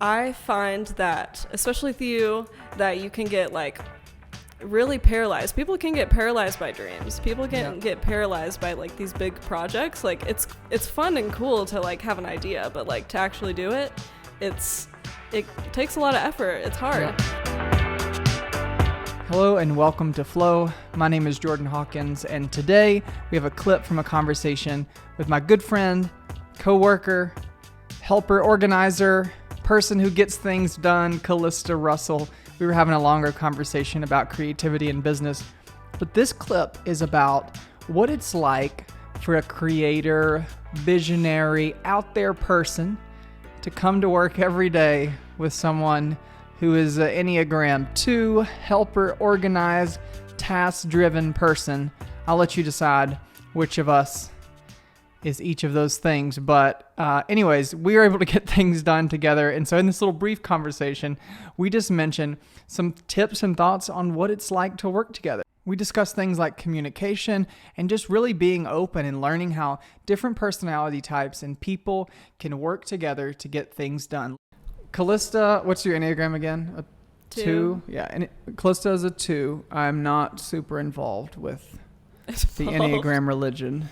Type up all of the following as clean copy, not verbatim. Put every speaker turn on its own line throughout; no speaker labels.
I find that, especially with you, that you can get like really paralyzed. People can get paralyzed by dreams. People can get paralyzed by like these big projects. Like it's fun and cool to like have an idea, but like to actually do it, it takes a lot of effort. It's hard.
Hello and welcome to Flow. My name is Jordan Hawkins, and today we have a clip from a conversation with my good friend, co-worker, helper, organizer, person who gets things done, Callista Russell. We were having a longer conversation about creativity in business, but this clip is about what it's like for a creator, visionary, out there person to come to work every day with someone who is an Enneagram 2, helper, organized, task-driven person. I'll let you decide which of us is each of those things. But anyways, we were able to get things done together. And so in this little brief conversation, we just mentioned some tips and thoughts on what it's like to work together. We discussed things like communication and just really being open and learning how different personality types and people can work together to get things done. Callista, what's your Enneagram again? A 2? Yeah, and Callista is a 2. I'm not super involved with the Enneagram religion.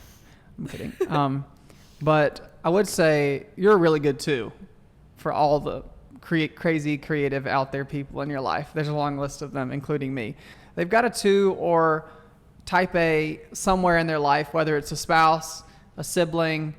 I'm kidding. But I would say you're a really good 2 for all the crazy, creative, out there people in your life. There's a long list of them, including me. They've got a 2 or type A somewhere in their life, whether it's a spouse, a sibling,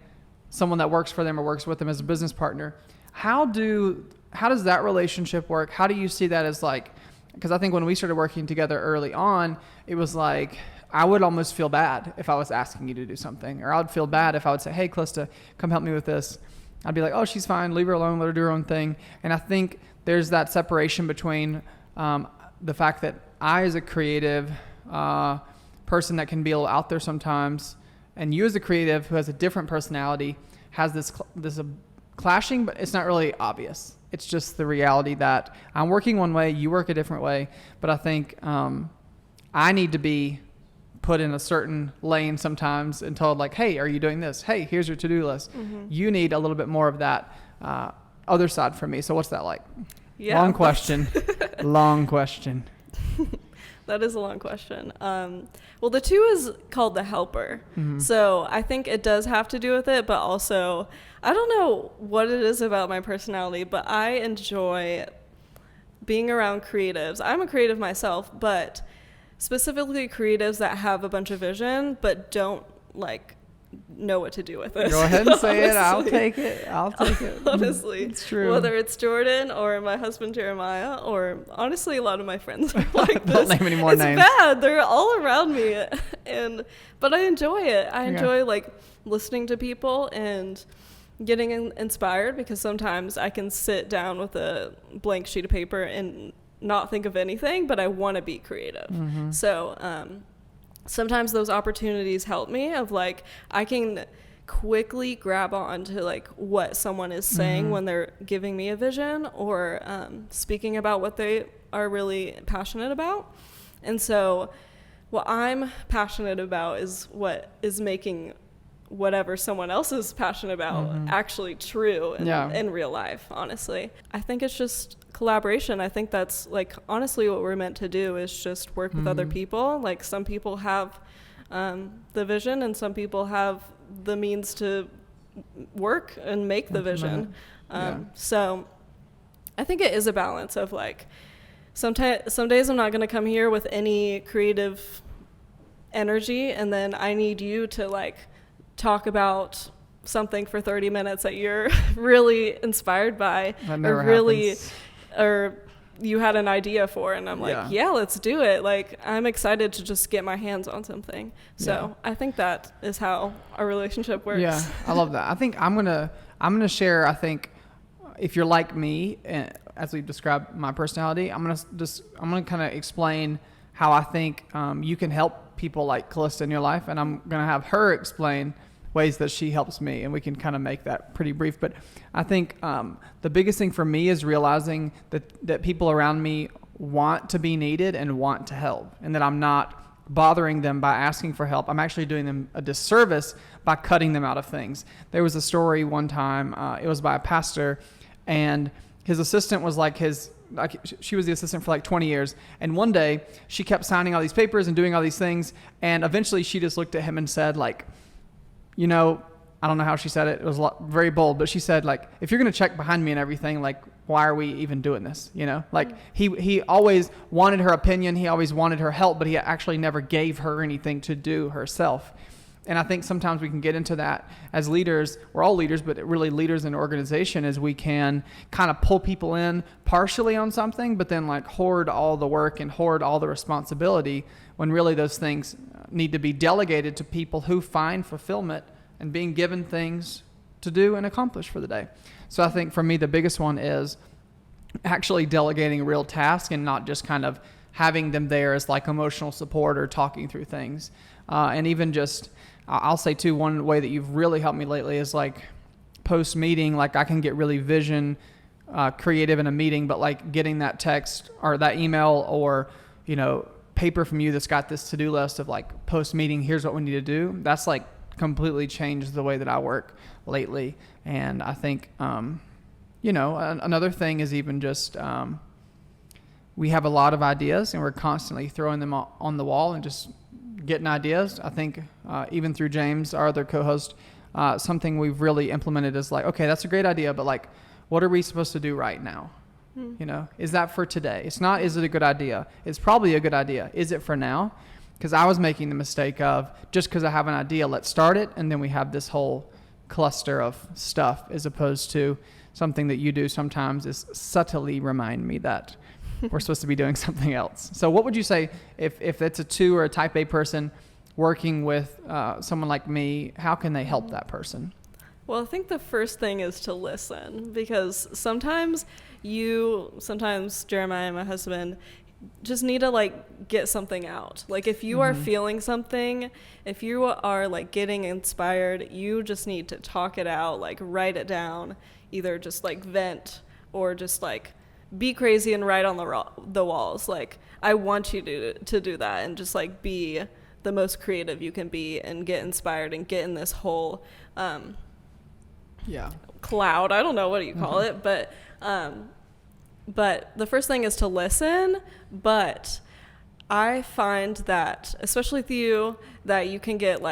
someone that works for them or works with them as a business partner. How does that relationship work? How do you see that as like, because I think when we started working together early on, it was like, I would almost feel bad if I was asking you to do something, or I would feel bad if I would say, hey, Callista, come help me with this. I'd be like, oh, she's fine. Leave her alone. Let her do her own thing. And I think there's that separation between the fact that I, as a creative person that can be a little out there sometimes, and you as a creative who has a different personality, has this clashing, but it's not really obvious. It's just the reality that I'm working one way, you work a different way. But I think I need to be put in a certain lane sometimes and told like, hey, are you doing this? Hey, here's your to-do list. Mm-hmm. You need a little bit more of that other side from me. So what's that like?
Yeah.
Long question. Long question.
That is a long question. Well, the 2 is called the helper. Mm-hmm. So I think it does have to do with it, but also I don't know what it is about my personality, but I enjoy being around creatives. I'm a creative myself, but specifically creatives that have a bunch of vision, but don't like know what to do with it.
Go ahead and say it. I'll take it.
Honestly.
It's true.
Whether it's Jordan or my husband Jeremiah, or honestly a lot of my friends are like this.
Don't name any more names.
It's bad. They're all around me. But I enjoy it. I enjoy like listening to people and getting inspired, because sometimes I can sit down with a blank sheet of paper and not think of anything, but I want to be creative. Mm-hmm. So sometimes those opportunities help me, of like I can quickly grab on to like what someone is saying, mm-hmm. when they're giving me a vision or speaking about what they are really passionate about. And so what I'm passionate about is what is making whatever someone else is passionate about, mm-hmm. actually true in real life, honestly. I think it's just collaboration. I think that's like honestly what we're meant to do, is just work with mm-hmm. other people. Like some people have the vision, and some people have the means to work and make the vision. So I think it is a balance of like, some days I'm not going to come here with any creative energy, and then I need you to like talk about something for 30 minutes that you're really inspired by, or you had an idea for, and I'm like, yeah, let's do it. Like, I'm excited to just get my hands on something. So I think that is how our relationship works.
Yeah, I love that. I think I'm gonna share. I think if you're like me, as we've described my personality, I'm gonna kind of explain how I think you can help people like Callista in your life, and I'm gonna have her explain ways that she helps me, and we can kind of make that pretty brief. But I think the biggest thing for me is realizing that people around me want to be needed and want to help, and that I'm not bothering them by asking for help. I'm actually doing them a disservice by cutting them out of things. There was a story one time, it was by a pastor, and his assistant was she was the assistant for 20 years. And one day she kept signing all these papers and doing all these things. And eventually she just looked at him and said, I don't know how she said it. It was very bold, but she said, if you're going to check behind me and everything, why are we even doing this? He always wanted her opinion. He always wanted her help, but he actually never gave her anything to do herself. And I think sometimes we can get into that as leaders. We're all leaders, but really leaders in an organization, as we can kind of pull people in partially on something, but then hoard all the work and hoard all the responsibility, when really those things need to be delegated to people who find fulfillment and being given things to do and accomplish for the day. So I think for me, the biggest one is actually delegating real tasks and not just kind of having them there as emotional support or talking through things. And even just, I'll say too, one way that you've really helped me lately is post meeting, I can get really creative in a meeting, but getting that text or that email or, paper from you that's got this to-do list of post meeting, here's what we need to do. That's completely changed the way that I work lately. And I think, another thing is even just, we have a lot of ideas and we're constantly throwing them on the wall and just getting ideas. I think, even through James, our other co-host, something we've really implemented is okay, that's a great idea, but what are we supposed to do right now? Is that for today? It's not, is it a good idea? It's probably a good idea. Is it for now? Because I was making the mistake of, just because I have an idea, let's start it, and then we have this whole cluster of stuff, as opposed to something that you do sometimes is subtly remind me that we're supposed to be doing something else. So what would you say if it's a 2 or a type A person working with someone like me, how can they help that person?
Well, I think the first thing is to listen, because sometimes Jeremiah, my husband, just need to get something out. If you are feeling something, if you are getting inspired, you just need to talk it out, write it down, either just vent or just be crazy and write on the walls. I want you to do that and just be the most creative you can be and get inspired and get in this whole cloud. I don't know what you call it, but the first thing is to listen. But I find that, especially with you, that you can get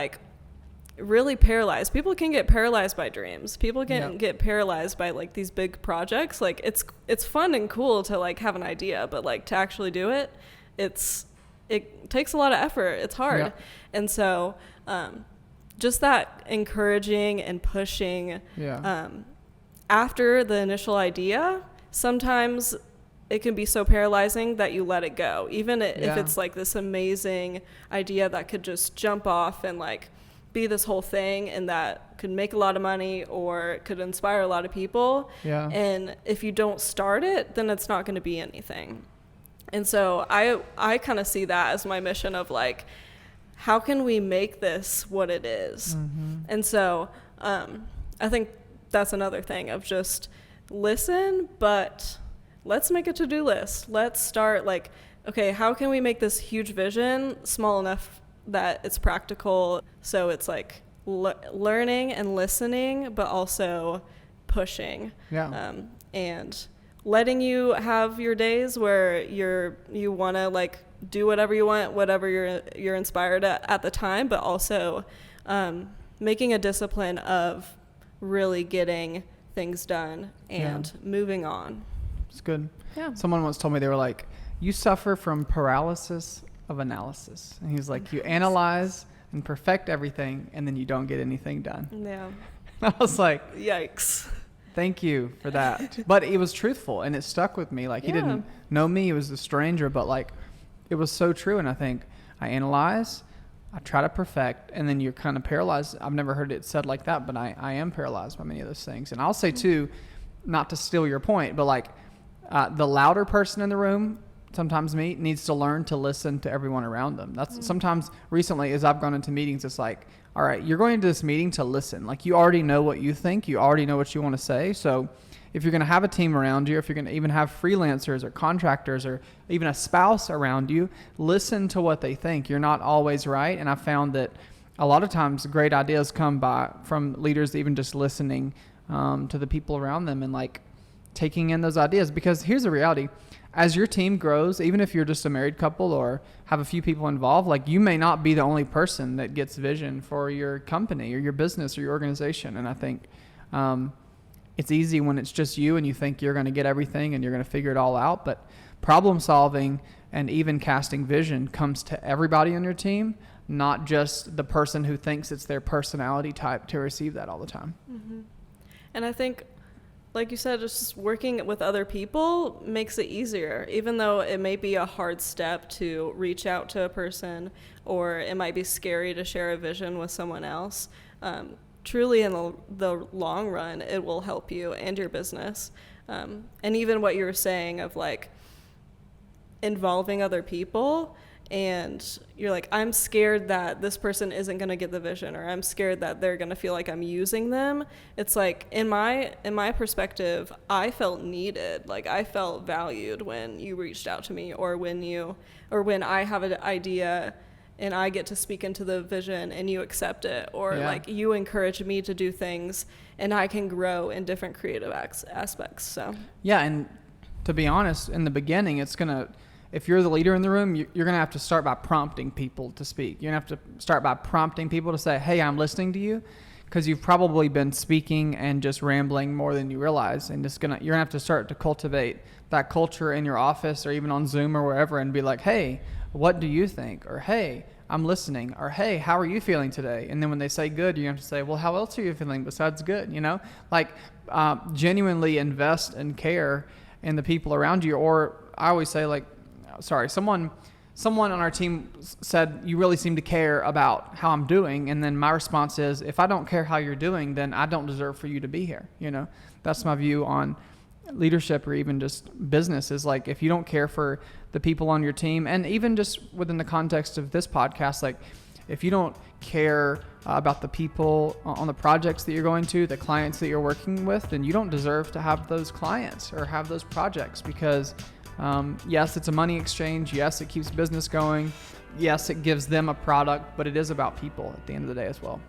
really paralyzed. People can get paralyzed by dreams. People can get paralyzed by these big projects. It's fun and cool to have an idea, but to actually do it, it takes a lot of effort. It's hard. Yeah. And so just that encouraging and pushing after the initial idea, sometimes it can be so paralyzing that you let it go. Even if it's this amazing idea that could just jump off and be this whole thing and that could make a lot of money or could inspire a lot of people. Yeah. And if you don't start it, then it's not going to be anything. And so I kind of see that as my mission of how can we make this what it is? Mm-hmm. And so I think that's another thing of just listen, but let's make a to-do list. Let's start okay, how can we make this huge vision small enough that it's practical? So it's learning and listening, but also pushing. Yeah. And letting you have your days where you want to do whatever you want, whatever you're inspired at the time, but also making a discipline of really getting things done and moving on.
It's good. Yeah. Someone once told me, they were you suffer from paralysis of analysis. And he's you analyze and perfect everything, and then you don't get anything done. Yeah. I was
yikes.
Thank you for that. But it was truthful, and it stuck with me. He didn't know me. He was a stranger, but it was so true. And I think I analyze, I try to perfect, and then you're kind of paralyzed. I've never heard it said like that, but I am paralyzed by many of those things. And I'll say too, not to steal your point, but the louder person in the room, sometimes me, needs to learn to listen to everyone around them. That's sometimes recently, as I've gone into meetings, it's all right, you're going into this meeting to listen. You already know what you think. You already know what you want to say. So if you're going to have a team around you, if you're going to even have freelancers or contractors or even a spouse around you, listen to what they think. You're not always right. And I found that a lot of times great ideas come from leaders even just listening to the people around them and taking in those ideas. Because here's the reality. As your team grows, even if you're just a married couple or have a few people involved, like you may not be the only person that gets vision for your company or your business or your organization. And I think it's easy when it's just you and you think you're going to get everything and you're going to figure it all out. But problem solving and even casting vision comes to everybody on your team, not just the person who thinks it's their personality type to receive that all the time.
Mm-hmm. And I think, like you said, just working with other people makes it easier, even though it may be a hard step to reach out to a person, or it might be scary to share a vision with someone else. Truly, in the long run, it will help you and your business. And even what you were saying of like involving other people, and you're like, I'm scared that this person isn't going to get the vision, or I'm scared that they're going to feel like I'm using them. It's like, in my perspective, I felt needed. Like, I felt valued when you reached out to me, or when I have an idea and I get to speak into the vision and you accept it, or like you encourage me to do things and I can grow in different creative aspects. So
yeah, and to be honest, in the beginning, if you're the leader in the room, you're going to have to start by prompting people to speak. You're going to have to start by prompting people to say, hey, I'm listening to you, because you've probably been speaking and just rambling more than you realize. And you're going to have to start to cultivate that culture in your office or even on Zoom or wherever, and be like, hey, what do you think? Or, hey, I'm listening. Or, hey, how are you feeling today? And then when they say good, you have to say, well, how else are you feeling besides good? Like genuinely invest and care in the people around you. Or I always say, like, someone on our team said, you really seem to care about how I'm doing. And then my response is, if I don't care how you're doing, then I don't deserve for you to be here. That's my view on leadership, or even just business, is like, if you don't care for the people on your team, and even just within the context of this podcast, like if you don't care about the people on the projects that you're going to, the clients that you're working with, then you don't deserve to have those clients or have those projects. Because yes, it's a money exchange. Yes, it keeps business going. Yes, it gives them a product, but it is about people at the end of the day as well.